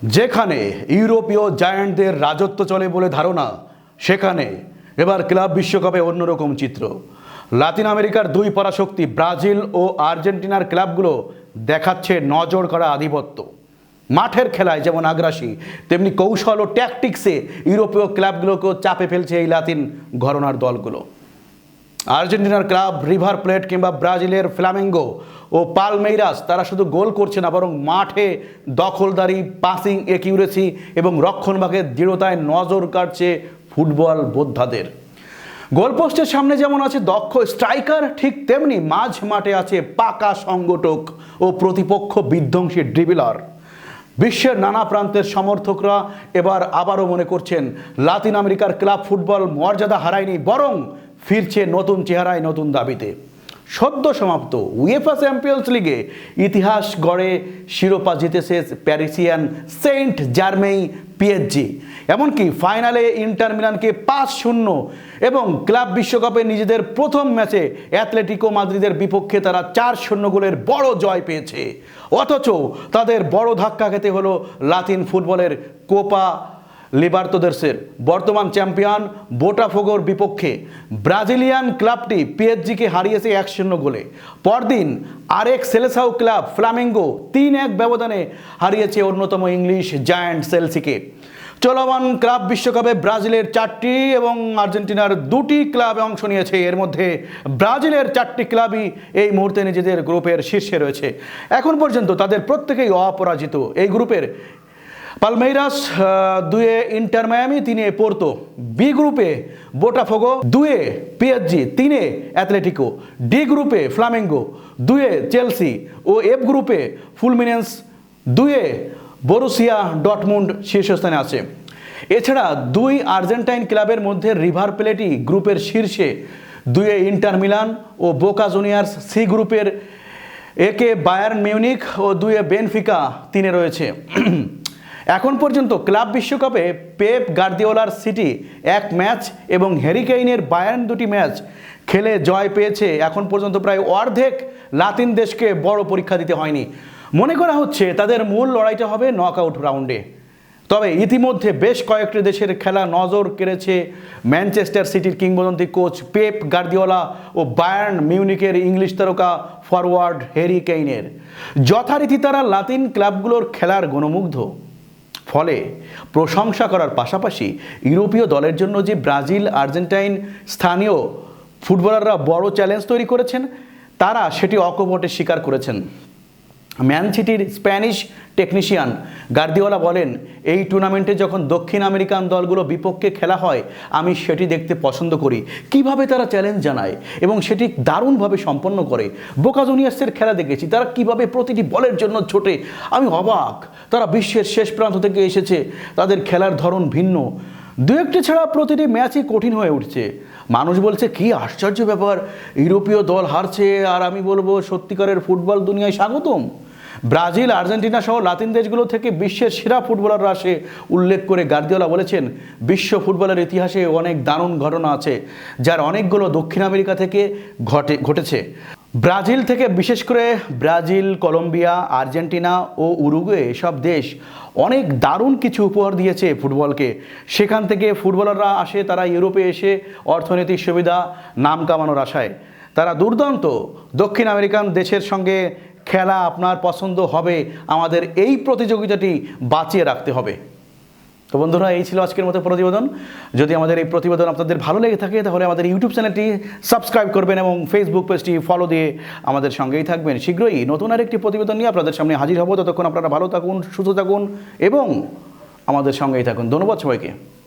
যেখানে ইউরোপীয় জায়ান্টদের রাজত্ব চলে বলে ধারণা, সেখানে এবার ক্লাব বিশ্বকাপে অন্যরকম চিত্র। লাতিন আমেরিকার দুই পরাশক্তি ব্রাজিল ও আর্জেন্টিনার ক্লাবগুলো দেখাচ্ছে নজর করা আধিপত্য। মাঠের খেলায় যেমন আগ্রাসী, তেমনি কৌশল ও ট্যাকটিক্সে ইউরোপীয় ক্লাবগুলোকেও চাপে ফেলছে এই লাতিন ঘরানার দলগুলো। আর্জেন্টিনার ক্লাব রিভার প্লেট কিংবা ব্রাজিলের ফ্লামেঙ্গো ও পালমেইরাস তারা শুধু গোল করছে না, বরং মাঠে দখলদারি, পাসিং একিউরেসি এবং রক্ষণভাগের দৃঢ়তায় নজর কাটছে ফুটবল বোদ্ধাদের। গোলপোস্টের সামনে যেমন আছে দক্ষ স্ট্রাইকার, ঠিক তেমনি মাঝ মাঠে আছে পাকা সংগঠক ও প্রতিপক্ষ বিধ্বংসী ড্রিবলার। বিশ্বের নানা প্রান্তের সমর্থকরা এবার আবারও মনে করছেন লাতিন আমেরিকার ক্লাব ফুটবল মর্যাদা হারায়নি, বরং ফিরছে নতুন চেহারায়, নতুন দাবিতে। সদ্য সমাপ্ত উয়েফা চ্যাম্পিয়ন্স লিগে ইতিহাস গড়ে শিরোপা জিতেছে প্যারিসিয়ান সেন্ট জার্মেই পিএসজি। এমনকি ফাইনালে ইন্টার মিলানকে 5-0 এবং ক্লাব বিশ্বকাপে নিজেদের প্রথম ম্যাচে অ্যাথলেটিকো মাদ্রিদের বিপক্ষে তারা 4-0 গোলের বড় জয় পেয়েছে। অথচ তাদের বড় ধাক্কা খেতে হলো লাতিন ফুটবলের কোপা লিবার্তাদোরেসের বর্তমান চ্যাম্পিয়ন বোটাফোগোর বিপক্ষে। ব্রাজিলিয়ান ক্লাবটি পিএসজিকে হারিয়েছে 1-0 গোলে। পরদিন আরেক সেলেসাও ক্লাব ফ্লামেঙ্গো 3-1 ব্যবধানে হারিয়েছে অন্যতম ইংলিশ জায়ান্ট চেলসিকে। চলমান ক্লাব বিশ্বকাপে ব্রাজিলের 4টি এবং আর্জেন্টিনার 2টি ক্লাবে অংশ নিয়েছে। এর মধ্যে ব্রাজিলের 4টি ক্লাবই এই মুহূর্তে নিজেদের গ্রুপের শীর্ষে রয়েছে। এখন পর্যন্ত তাদের প্রত্যেকেই অপরাজিত। এই গ্রুপের পালমেইরাস 2-এ ইন্টার মায়ামি, 3-এ পোর্তো। বি গ্রুপে বোটাফোগো, 2-এ পিএসজি, 3-এ অ্যাথলেটিকো। ডি গ্রুপে ফ্লামেঙ্গো, 2-এ চেলসি ও এফ গ্রুপে ফুলমিনেন্স, 2-এ বরুসিয়া ডর্টমুন্ড শীর্ষস্থানে আছে। এছাড়া 2 আর্জেন্টাইন ক্লাবের মধ্যে রিভার প্লেটই গ্রুপের শীর্ষে, 2-এ ইন্টার মিলান ও বোকা জুনিয়র্স। সি গ্রুপের একে বায়ার্ন মিউনিখ ও 2-এ বেনফিকা 3-এ রয়েছে। এখন পর্যন্ত ক্লাব বিশ্বকাপে পেপ গার্দিওলার সিটি 1 ম্যাচ এবং হ্যারি কেইনের বায়ার্ন 2টি ম্যাচ খেলে জয় পেয়েছে। এখন পর্যন্ত প্রায় অর্ধেক লাতিন দেশকে বড় পরীক্ষা দিতে হয়নি। মনে করা হচ্ছে তাদের মূল লড়াইটা হবে নকআউট রাউন্ডে। তবে ইতিমধ্যে বেশ কয়েকটি দেশের খেলা নজর কেড়েছে ম্যানচেস্টার সিটির কিংবদন্তি কোচ পেপ গার্দিওলা ও বায়ার্ন মিউনিকের ইংলিশ তারকা ফরওয়ার্ড হ্যারি কেইনের। যথারীতি তারা লাতিন ক্লাবগুলোর খেলার গণমুগ্ধ। ফলে প্রশংসা করার পাশাপাশি ইউরোপীয় দলের জন্য যে ব্রাজিল আর্জেন্টাইন স্থানীয় ফুটবলাররা বড় চ্যালেঞ্জ তৈরি করেছেন, তারা সেটি অকপটে স্বীকার করেছেন। ম্যান সিটির স্প্যানিশ টেকনিশিয়ান গার্দিওলা বলেন, এই টুর্নামেন্টে যখন দক্ষিণ আমেরিকান দলগুলো বিপক্ষে খেলা হয়, আমি সেটি দেখতে পছন্দ করি, কিভাবে তারা চ্যালেঞ্জ জানায় এবং সেটি দারুণভাবে সম্পন্ন করে। বোকা জুনিয়র্সের খেলা দেখেছি, তারা কিভাবে প্রতিটি বলের জন্য ছোটে, আমি অবাক। তারা বিশ্বের শেষ প্রান্ত থেকে এসেছে, তাদের খেলার ধরন ভিন্ন। 2-1টি ছাড়া প্রতিটি ম্যাচই কঠিন হয়ে উঠছে। মানুষ বলছে কি আশ্চর্য ব্যাপার, ইউরোপীয় দল হারছে, আর আমি বলবো সত্যিকারের ফুটবল দুনিয়ায় স্বাগতম। ব্রাজিল, আর্জেন্টিনা সহ লাতিন দেশগুলো থেকে বিশ্বের সেরা ফুটবলাররা আসে। উল্লেখ করে গার্দিওলা বলেছেন, বিশ্ব ফুটবলের ইতিহাসে অনেক দারুণ ঘটনা আছে, যার অনেকগুলো দক্ষিণ আমেরিকা থেকে ঘটেছে। ব্রাজিল থেকে, বিশেষ করে ব্রাজিল, কলম্বিয়া, আর্জেন্টিনা ও উরুগুয়ে, এসব দেশ অনেক দারুণ কিছু উপহার দিয়েছে ফুটবলকে। সেখান থেকে ফুটবলাররা আসে, তারা ইউরোপে এসে অর্থনৈতিক সুবিধা, নাম কামানোর আশায়। তারা দুর্দান্ত দক্ষিণ আমেরিকান দেশের সঙ্গে খেলা আপনার পছন্দ হবে। আমাদের এই প্রতিযোগিতাটি বাঁচিয়ে রাখতে হবে। তো বন্ধুরা, এই ছিল আজকের মতো প্রতিবেদন। যদি আমাদের এই প্রতিবেদন আপনাদের ভালো লেগে থাকে, তাহলে আমাদের ইউটিউব চ্যানেলটি সাবস্ক্রাইব করবেন এবং ফেসবুক পেজটি ফলো দিয়ে আমাদের সঙ্গেই থাকবেন। শীঘ্রই নতুন আরেকটি প্রতিবেদন নিয়ে আপনাদের সামনে হাজির হব। ততক্ষণ আপনারা ভালো থাকুন, সুস্থ থাকুন এবং আমাদের সঙ্গেই থাকুন। ধন্যবাদ সবাইকে।